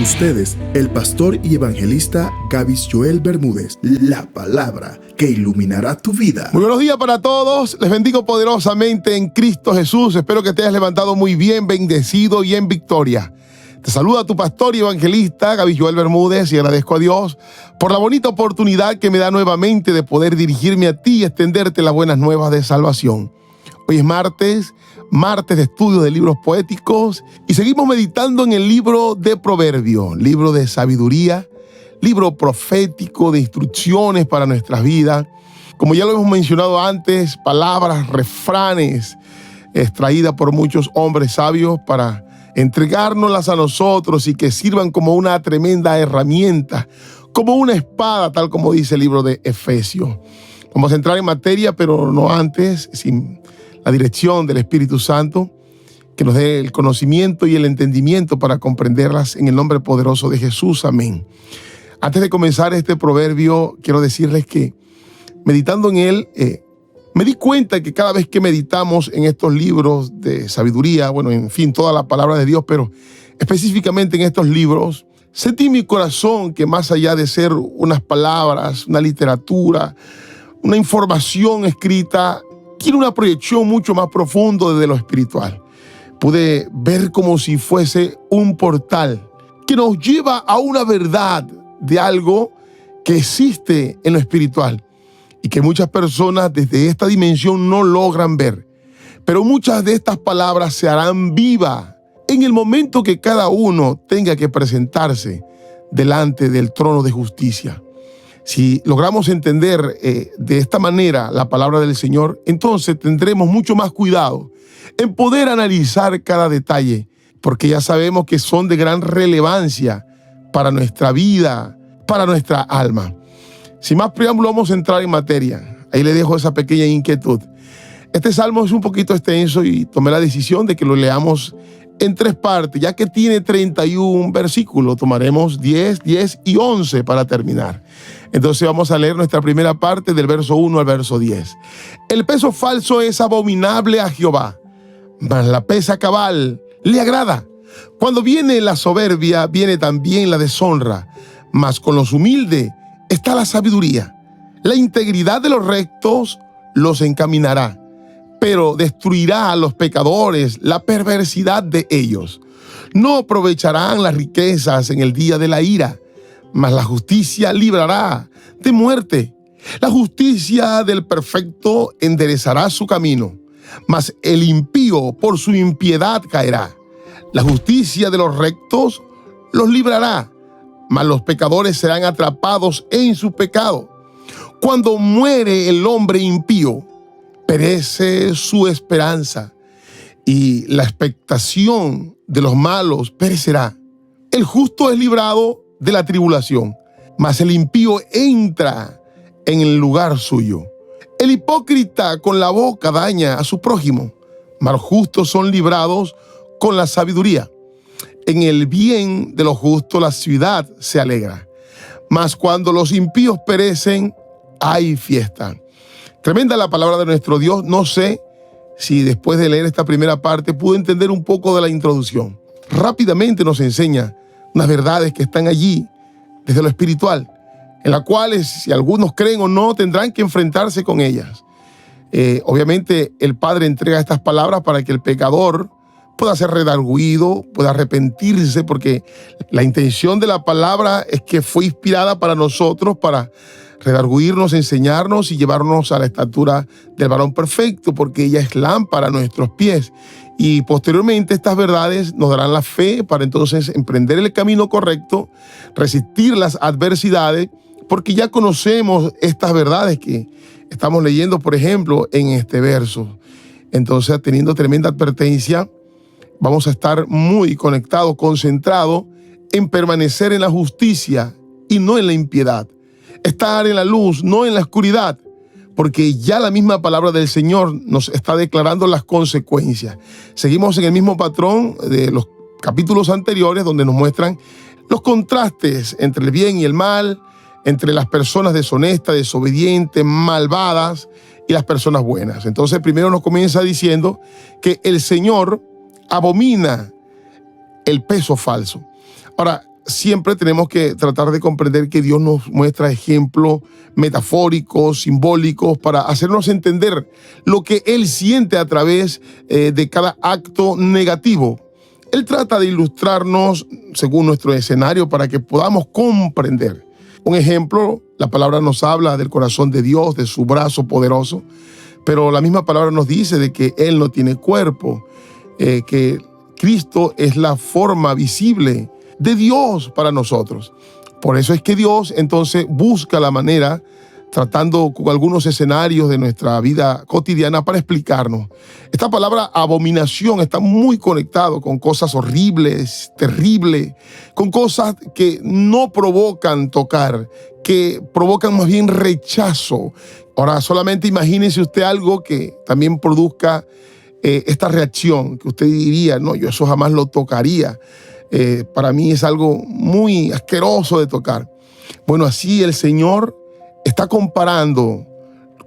ustedes, el pastor y evangelista Gavis Joel Bermúdez, la palabra que iluminará tu vida. Muy buenos días para todos, les bendigo poderosamente en Cristo Jesús. Espero que te hayas levantado muy bien, bendecido y en victoria. Te saluda tu pastor y evangelista Gavis Joel Bermúdez y agradezco a Dios por la bonita oportunidad que me da nuevamente de poder dirigirme a ti y extenderte las buenas nuevas de salvación. Hoy es martes de estudio de libros poéticos y seguimos meditando en el libro de Proverbios, libro de sabiduría, libro profético de instrucciones para nuestras vidas. Como ya lo hemos mencionado antes, palabras, refranes extraídas por muchos hombres sabios para entregárnoslas a nosotros y que sirvan como una tremenda herramienta, como una espada, tal como dice el libro de Efesios. Vamos a entrar en materia, pero no antes, sin la dirección del Espíritu Santo, que nos dé el conocimiento y el entendimiento para comprenderlas en el nombre poderoso de Jesús. Amén. Antes de comenzar este proverbio, quiero decirles que meditando en él, me di cuenta que cada vez que meditamos en estos libros de sabiduría, bueno, en fin, toda la palabra de Dios, pero específicamente en estos libros, sentí en mi corazón que más allá de ser unas palabras, una literatura, una información escrita, tiene una proyección mucho más profunda desde lo espiritual. Pude ver como si fuese un portal que nos lleva a una verdad de algo que existe en lo espiritual y que muchas personas desde esta dimensión no logran ver. Pero muchas de estas palabras se harán vivas en el momento que cada uno tenga que presentarse delante del trono de justicia. Si logramos entender de esta manera la palabra del Señor, entonces tendremos mucho más cuidado en poder analizar cada detalle, porque ya sabemos que son de gran relevancia para nuestra vida, para nuestra alma. Sin más preámbulo, vamos a entrar en materia. Ahí le dejo esa pequeña inquietud. Este salmo es un poquito extenso y tomé la decisión de que lo leamos en 3 partes, ya que tiene 31 versículos. Tomaremos 10, 10 y 11 para terminar. Entonces vamos a leer nuestra primera parte del verso 1 al verso 10. El peso falso es abominable a Jehová, mas la pesa cabal le agrada. Cuando viene la soberbia, viene también la deshonra, mas con los humildes está la sabiduría. La integridad de los rectos los encaminará, pero destruirá a los pecadores la perversidad de ellos. No aprovecharán las riquezas en el día de la ira, mas la justicia librará de muerte. La justicia del perfecto enderezará su camino, mas el impío por su impiedad caerá. La justicia de los rectos los librará, mas los pecadores serán atrapados en su pecado. Cuando muere el hombre impío, perece su esperanza, y la expectación de los malos perecerá. El justo es librado de la tribulación, mas el impío entra en el lugar suyo. El hipócrita con la boca daña a su prójimo, mas los justos son librados con la sabiduría. En el bien de los justos la ciudad se alegra, mas cuando los impíos perecen, hay fiesta. Tremenda la palabra de nuestro Dios. No sé si después de leer esta primera parte pude entender un poco de la introducción. Rápidamente nos enseña unas verdades que están allí desde lo espiritual, en las cuales, si algunos creen o no, tendrán que enfrentarse con ellas. Obviamente el Padre entrega estas palabras para que el pecador pueda ser redarguido, pueda arrepentirse, porque la intención de la palabra es que fue inspirada para nosotros, para redarguirnos, enseñarnos y llevarnos a la estatura del varón perfecto, porque ella es lámpara a nuestros pies. Y posteriormente estas verdades nos darán la fe para entonces emprender el camino correcto, resistir las adversidades, porque ya conocemos estas verdades que estamos leyendo, por ejemplo, en este verso. Entonces, teniendo tremenda advertencia, vamos a estar muy conectados, concentrados en permanecer en la justicia y no en la impiedad. Estar en la luz, no en la oscuridad, porque ya la misma palabra del Señor nos está declarando las consecuencias. Seguimos en el mismo patrón de los capítulos anteriores, donde nos muestran los contrastes entre el bien y el mal, entre las personas deshonestas, desobedientes, malvadas y las personas buenas. Entonces, primero nos comienza diciendo que el Señor abomina el peso falso. Ahora, siempre tenemos que tratar de comprender que Dios nos muestra ejemplos metafóricos, simbólicos, para hacernos entender lo que Él siente a través de cada acto negativo. Él trata de ilustrarnos según nuestro escenario para que podamos comprender. Un ejemplo, la palabra nos habla del corazón de Dios, de su brazo poderoso, pero la misma palabra nos dice de que Él no tiene cuerpo, que Cristo es la forma visible de Dios para nosotros. Por eso es que Dios entonces busca la manera, tratando con algunos escenarios de nuestra vida cotidiana para explicarnos. Esta palabra abominación está muy conectado con cosas horribles, terribles, con cosas que no provocan tocar, que provocan más bien rechazo. Ahora, solamente imagínese usted algo que también produzca esta reacción, que usted diría, no, yo eso jamás lo tocaría. Para mí es algo muy asqueroso de tocar. Bueno, así el Señor está comparando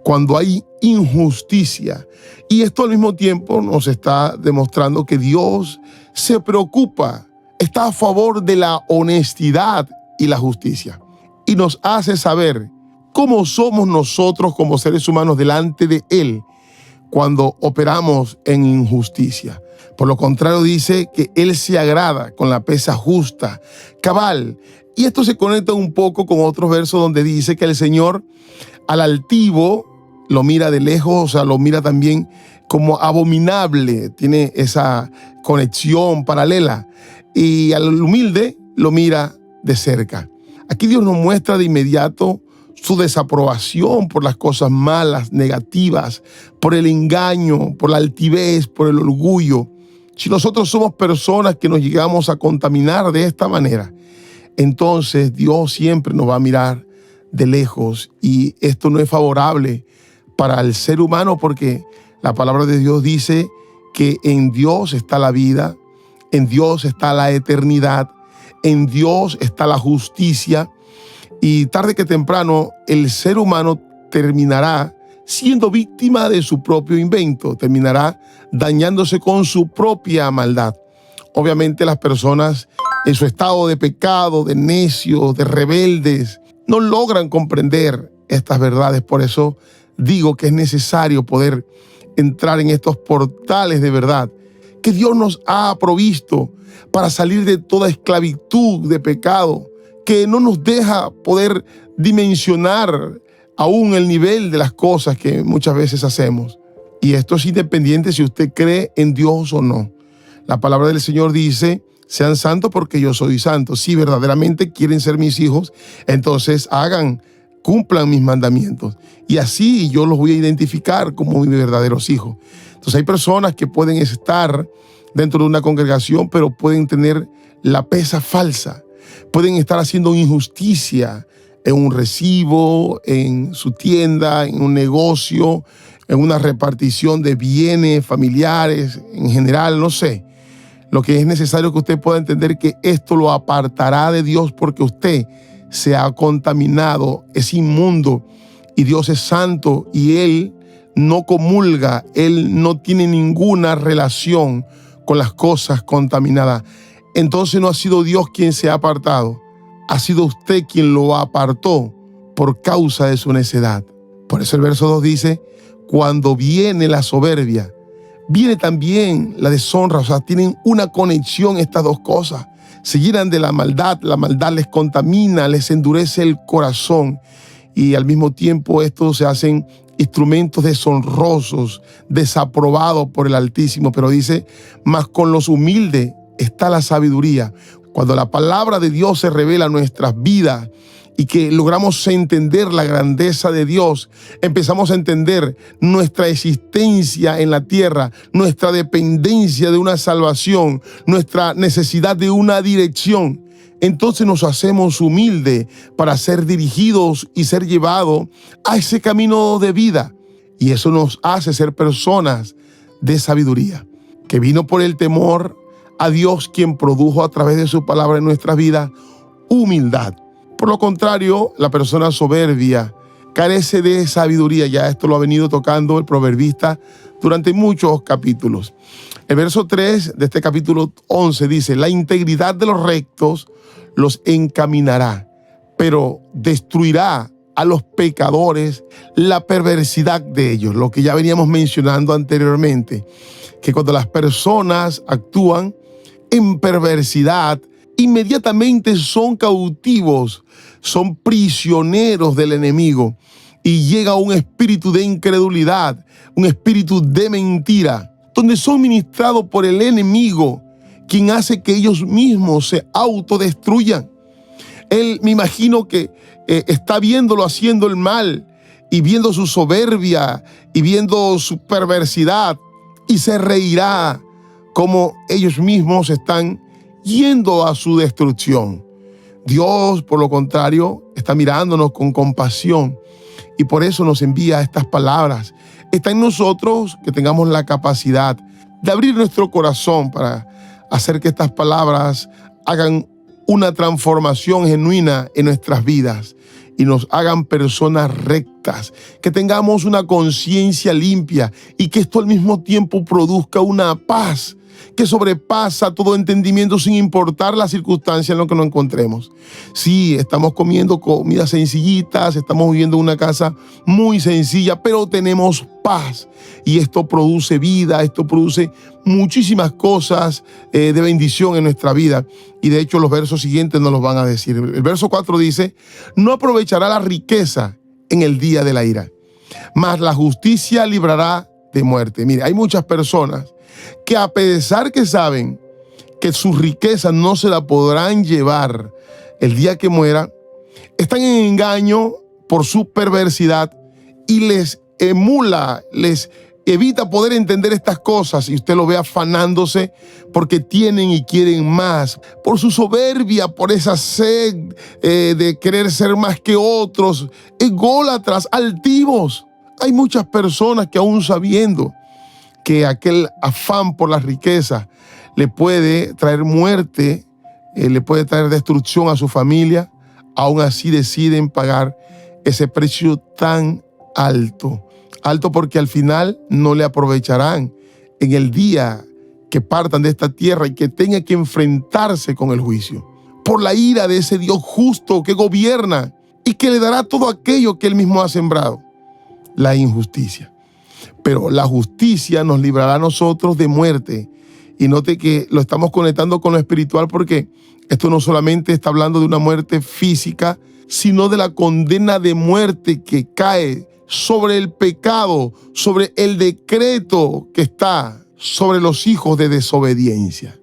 cuando hay injusticia. Y esto al mismo tiempo nos está demostrando que Dios se preocupa, está a favor de la honestidad y la justicia. Y nos hace saber cómo somos nosotros como seres humanos delante de Él cuando operamos en injusticia. Por lo contrario, dice que Él se agrada con la pesa justa, cabal. Y esto se conecta un poco con otros versos donde dice que el Señor al altivo lo mira de lejos, o sea, lo mira también como abominable. Tiene esa conexión paralela. Y al humilde lo mira de cerca. Aquí Dios nos muestra de inmediato su desaprobación por las cosas malas, negativas, por el engaño, por la altivez, por el orgullo. Si nosotros somos personas que nos llegamos a contaminar de esta manera, entonces Dios siempre nos va a mirar de lejos, y esto no es favorable para el ser humano, porque la palabra de Dios dice que en Dios está la vida, en Dios está la eternidad, en Dios está la justicia, y tarde que temprano el ser humano terminará siendo víctima de su propio invento, terminará dañándose con su propia maldad. Obviamente las personas en su estado de pecado, de necios, de rebeldes, no logran comprender estas verdades. Por eso digo que es necesario poder entrar en estos portales de verdad que Dios nos ha provisto para salir de toda esclavitud de pecado, que no nos deja poder dimensionar aún el nivel de las cosas que muchas veces hacemos. Y esto es independiente si usted cree en Dios o no. La palabra del Señor dice: sean santos porque yo soy santo. Si verdaderamente quieren ser mis hijos, entonces cumplan mis mandamientos. Y así yo los voy a identificar como mis verdaderos hijos. Entonces hay personas que pueden estar dentro de una congregación, pero pueden tener la pesa falsa. Pueden estar haciendo injusticia en un recibo, en su tienda, en un negocio, en una repartición de bienes familiares, en general, no sé. Lo que es necesario que usted pueda entender que esto lo apartará de Dios, porque usted se ha contaminado, es inmundo, y Dios es santo y Él no comulga, Él no tiene ninguna relación con las cosas contaminadas. Entonces no ha sido Dios quien se ha apartado, ha sido usted quien lo apartó por causa de su necedad. Por eso el verso 2 dice: cuando viene la soberbia, viene también la deshonra. O sea, tienen una conexión estas dos cosas. Se llenan de la maldad les contamina, les endurece el corazón, y al mismo tiempo estos se hacen instrumentos deshonrosos, desaprobados por el Altísimo. Pero dice: mas con los humildes está la sabiduría. Cuando la palabra de Dios se revela en nuestras vidas y que logramos entender la grandeza de Dios, empezamos a entender nuestra existencia en la tierra, nuestra dependencia de una salvación, nuestra necesidad de una dirección. Entonces nos hacemos humildes para ser dirigidos y ser llevados a ese camino de vida. Y eso nos hace ser personas de sabiduría, que vino por el temor a Dios, quien produjo a través de su palabra en nuestras vidas humildad. Por lo contrario, la persona soberbia carece de sabiduría. Ya esto lo ha venido tocando el proverbista durante muchos capítulos. El verso 3 de este capítulo 11 dice: la integridad de los rectos los encaminará, pero destruirá a los pecadores la perversidad de ellos. Lo que ya veníamos mencionando anteriormente, que cuando las personas actúan en perversidad, inmediatamente son cautivos, son prisioneros del enemigo, y llega un espíritu de incredulidad, un espíritu de mentira, donde son ministrados por el enemigo, quien hace que ellos mismos se autodestruyan. Él, me imagino que está viéndolo haciendo el mal y viendo su soberbia y viendo su perversidad, y se reirá como ellos mismos están yendo a su destrucción. Dios, por lo contrario, está mirándonos con compasión y por eso nos envía estas palabras. Está en nosotros que tengamos la capacidad de abrir nuestro corazón para hacer que estas palabras hagan una transformación genuina en nuestras vidas y nos hagan personas rectas, que tengamos una conciencia limpia y que esto al mismo tiempo produzca una paz que sobrepasa todo entendimiento sin importar la circunstancia en la que nos encontremos. Sí, estamos comiendo comidas sencillitas, estamos viviendo en una casa muy sencilla, pero tenemos paz y esto produce vida, esto produce muchísimas cosas de bendición en nuestra vida. Y de hecho los versos siguientes nos los van a decir. El verso 4 dice: no aprovechará la riqueza en el día de la ira, mas la justicia librará de muerte. Mire, hay muchas personas que a pesar que saben que su riqueza no se la podrán llevar el día que muera, están en engaño por su perversidad y les emula, les evita poder entender estas cosas, y usted lo ve afanándose porque tienen y quieren más, por su soberbia, por esa sed de querer ser más que otros, ególatras, altivos. Hay muchas personas que aún sabiendo que aquel afán por la riqueza le puede traer muerte, le puede traer destrucción a su familia, aún así deciden pagar ese precio tan alto. Alto porque al final no le aprovecharán en el día que partan de esta tierra y que tenga que enfrentarse con el juicio. Por la ira de ese Dios justo que gobierna y que le dará todo aquello que él mismo ha sembrado, la injusticia. Pero la justicia nos librará a nosotros de muerte. Y note que lo estamos conectando con lo espiritual, porque esto no solamente está hablando de una muerte física, sino de la condena de muerte que cae sobre el pecado, sobre el decreto que está sobre los hijos de desobediencia.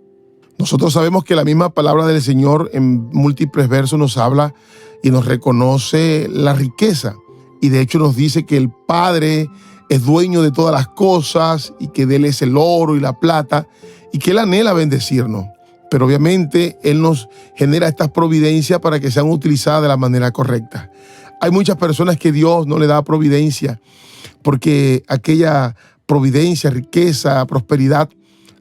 Nosotros sabemos que la misma palabra del Señor en múltiples versos nos habla y nos reconoce la riqueza. Y de hecho nos dice que el Padre es dueño de todas las cosas y que de él es el oro y la plata y que él anhela bendecirnos. Pero obviamente él nos genera estas providencias para que sean utilizadas de la manera correcta. Hay muchas personas que Dios no le da providencia porque aquella providencia, riqueza, prosperidad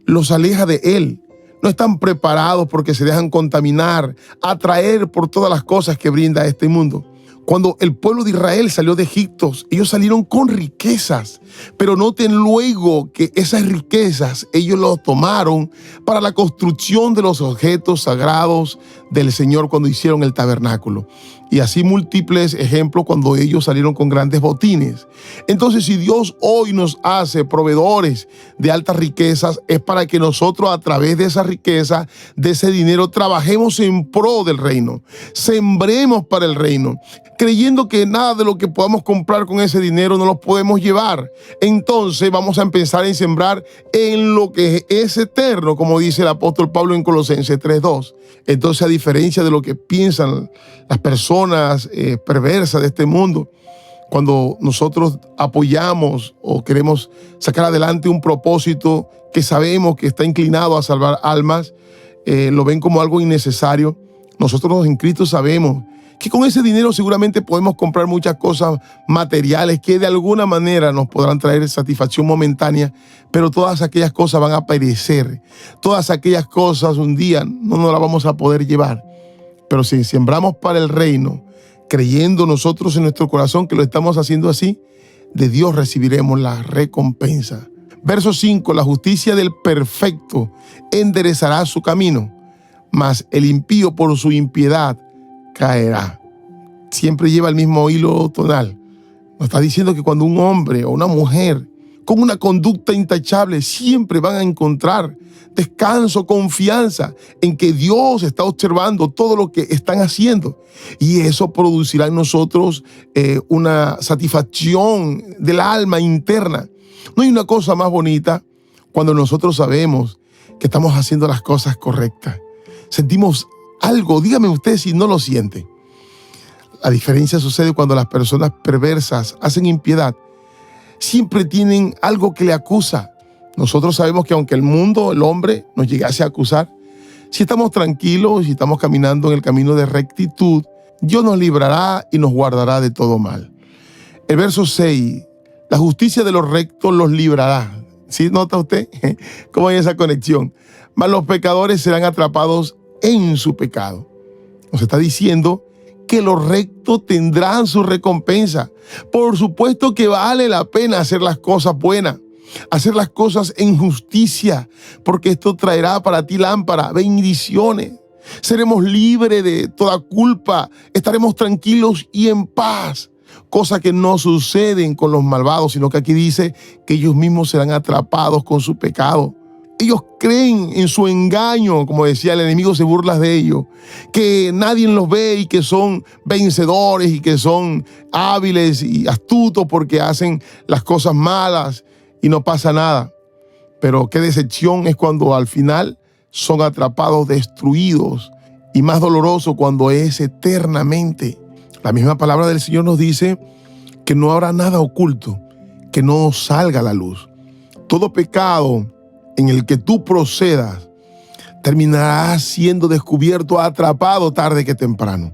los aleja de él. No están preparados porque se dejan contaminar, atraer por todas las cosas que brinda este mundo. Cuando el pueblo de Israel salió de Egipto, ellos salieron con riquezas, pero noten luego que esas riquezas ellos las tomaron para la construcción de los objetos sagrados del Señor cuando hicieron el tabernáculo. Y así múltiples ejemplos cuando ellos salieron con grandes botines. Entonces, si Dios hoy nos hace proveedores de altas riquezas, es para que nosotros a través de esa riqueza, de ese dinero, trabajemos en pro del reino. Sembremos para el reino, creyendo que nada de lo que podamos comprar con ese dinero no lo podemos llevar. Entonces vamos a empezar a sembrar en lo que es eterno, como dice el apóstol Pablo en Colosenses 3:2. Entonces, a diferencia de lo que piensan las personas perversas de este mundo, cuando nosotros apoyamos o queremos sacar adelante un propósito que sabemos que está inclinado a salvar almas, lo ven como algo innecesario. Nosotros en Cristo sabemos que con ese dinero seguramente podemos comprar muchas cosas materiales que de alguna manera nos podrán traer satisfacción momentánea, pero todas aquellas cosas van a perecer. Todas aquellas cosas un día no nos las vamos a poder llevar. Pero si sembramos para el reino, creyendo nosotros en nuestro corazón que lo estamos haciendo así, de Dios recibiremos la recompensa. Verso 5, la justicia del perfecto enderezará su camino, mas el impío por su impiedad caerá. Siempre lleva el mismo hilo tonal. Nos está diciendo que cuando un hombre o una mujer con una conducta intachable siempre van a encontrar descanso, confianza en que Dios está observando todo lo que están haciendo. Y eso producirá en nosotros una satisfacción del alma interna. No hay una cosa más bonita cuando nosotros sabemos que estamos haciendo las cosas correctas. Sentimos algo, dígame usted si no lo siente. La diferencia sucede cuando las personas perversas hacen impiedad. Siempre tienen algo que le acusa. Nosotros sabemos que aunque el mundo, el hombre, nos llegase a acusar, si estamos tranquilos, si estamos caminando en el camino de rectitud, Dios nos librará y nos guardará de todo mal. El verso 6, la justicia de los rectos los librará. ¿Sí nota usted cómo hay esa conexión? Mas los pecadores serán atrapados en su pecado. Nos está diciendo que los rectos tendrán su recompensa. Por supuesto que vale la pena hacer las cosas buenas, hacer las cosas en justicia, porque esto traerá para ti lámpara, bendiciones. Seremos libres de toda culpa, estaremos tranquilos y en paz. Cosa que no suceden con los malvados, sino que aquí dice que ellos mismos serán atrapados con su pecado. Ellos creen en su engaño, como decía, el enemigo se burla de ellos, que nadie los ve y que son vencedores y que son hábiles y astutos porque hacen las cosas malas y no pasa nada. Pero qué decepción es cuando al final son atrapados, destruidos, y más doloroso cuando es eternamente. La misma palabra del Señor nos dice que no habrá nada oculto que no salga a la luz. Todo pecado en el que tú procedas terminará siendo descubierto, atrapado tarde que temprano.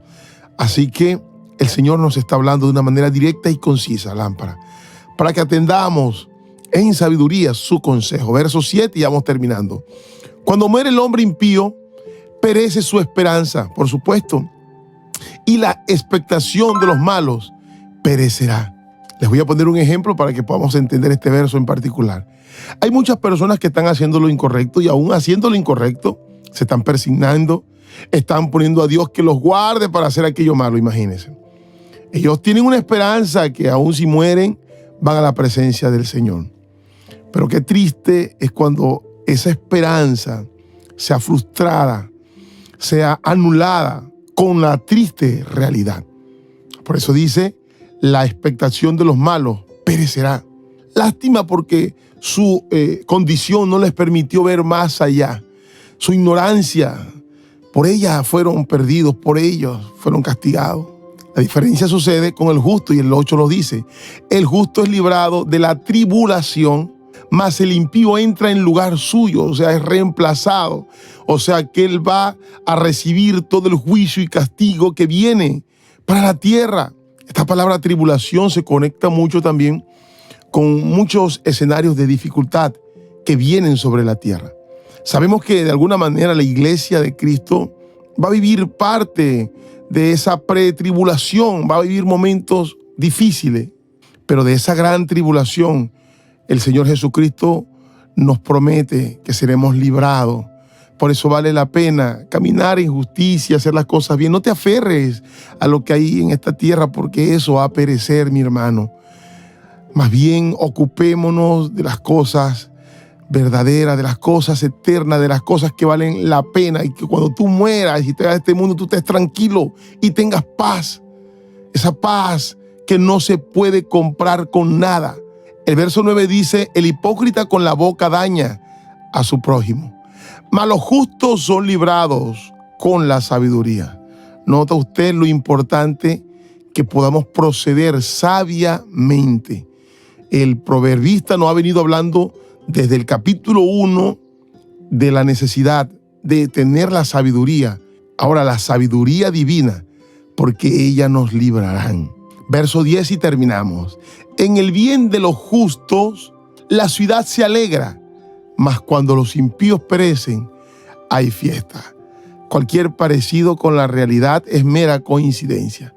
Así que el Señor nos está hablando de una manera directa y concisa, lámpara, para que atendamos en sabiduría su consejo. Verso 7 y vamos terminando. Cuando muere el hombre impío, perece su esperanza, por supuesto, y la expectación de los malos perecerá. Les voy a poner un ejemplo para que podamos entender este verso en particular. Hay muchas personas que están haciendo lo incorrecto y aún haciendo lo incorrecto se están persignando, están poniendo a Dios que los guarde para hacer aquello malo, imagínense. Ellos tienen una esperanza que aún si mueren van a la presencia del Señor. Pero qué triste es cuando esa esperanza sea frustrada, sea anulada con la triste realidad. Por eso dice, la expectación de los malos perecerá. Lástima porque su condición no les permitió ver más allá. Su ignorancia, por ella fueron perdidos, por ellos fueron castigados. La diferencia sucede con el justo y el 8 lo dice. El justo es librado de la tribulación, mas el impío entra en lugar suyo, o sea, es reemplazado. O sea, que él va a recibir todo el juicio y castigo que viene para la tierra. Esta palabra tribulación se conecta mucho también con muchos escenarios de dificultad que vienen sobre la tierra. Sabemos que de alguna manera la iglesia de Cristo va a vivir parte de esa pretribulación, va a vivir momentos difíciles, pero de esa gran tribulación el Señor Jesucristo nos promete que seremos librados. Por eso vale la pena caminar en justicia, hacer las cosas bien. No te aferres a lo que hay en esta tierra porque eso va a perecer, mi hermano. Más bien ocupémonos de las cosas verdaderas, de las cosas eternas, de las cosas que valen la pena y que cuando tú mueras y te vayas de este mundo tú estés tranquilo y tengas paz. Esa paz que no se puede comprar con nada. El verso 9 dice, el hipócrita con la boca daña a su prójimo, mas los justos son librados con la sabiduría. Nota usted lo importante que podamos proceder sabiamente. El proverbista nos ha venido hablando desde el capítulo 1 de la necesidad de tener la sabiduría. Ahora la sabiduría divina, porque ella nos librarán. Verso 10 y terminamos. En el bien de los justos la ciudad se alegra, mas cuando los impíos perecen hay fiesta. Cualquier parecido con la realidad es mera coincidencia.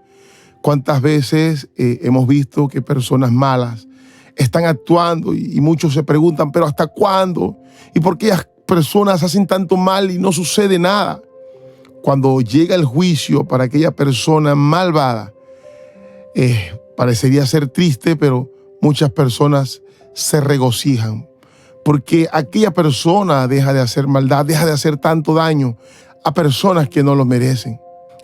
¿Cuántas veces hemos visto que personas malas están actuando y muchos se preguntan, pero ¿hasta cuándo? ¿Y por qué las personas hacen tanto mal y no sucede nada? cuando llega el juicio para aquella persona malvada, parecería ser triste, pero muchas personas se regocijan porque aquella persona deja de hacer maldad, deja de hacer tanto daño a personas que no lo merecen.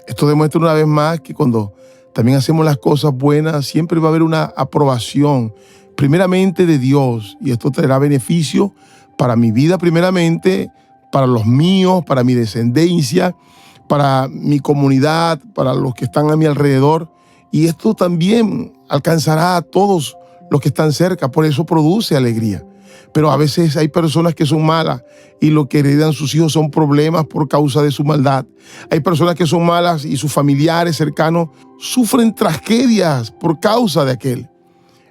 Esto demuestra una vez más que cuando también hacemos las cosas buenas, siempre va a haber una aprobación, primeramente de Dios, y esto traerá beneficio para mi vida primeramente, para los míos, para mi descendencia, para mi comunidad, para los que están a mi alrededor, y esto también alcanzará a todos los que están cerca, por eso produce alegría. Pero a veces hay personas que son malas y lo que heredan sus hijos son problemas por causa de su maldad. Hay personas que son malas y sus familiares cercanos sufren tragedias por causa de aquel.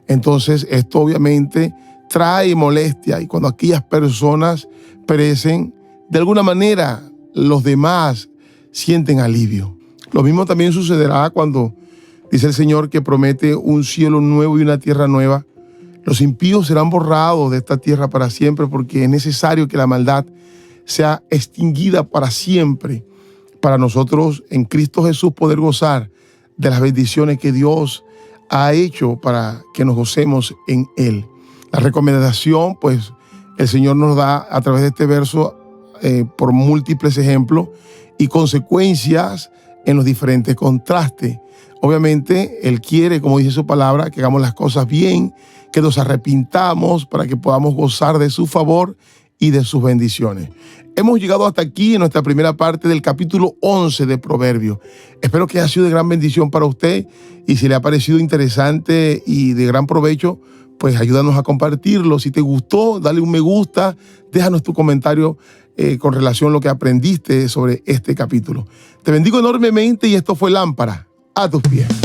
Entonces esto obviamente trae molestia, y cuando aquellas personas perecen, de alguna manera los demás sienten alivio. Lo mismo también sucederá cuando dice el Señor que promete un cielo nuevo y una tierra nueva. Los impíos serán borrados de esta tierra para siempre, porque es necesario que la maldad sea extinguida para siempre, para nosotros en Cristo Jesús poder gozar de las bendiciones que Dios ha hecho para que nos gocemos en Él. La recomendación, pues, el Señor nos da a través de este verso por múltiples ejemplos y consecuencias en los diferentes contrastes. Obviamente, Él quiere, como dice su palabra, que hagamos las cosas bien, que nos arrepintamos para que podamos gozar de su favor y de sus bendiciones. Hemos llegado hasta aquí en nuestra primera parte del capítulo 11 de Proverbios. Espero que haya sido de gran bendición para usted, y si le ha parecido interesante y de gran provecho, pues ayúdanos a compartirlo. Si te gustó, dale un me gusta, déjanos tu comentario con relación a lo que aprendiste sobre este capítulo. Te bendigo enormemente, y esto fue Lámpara a tus pies.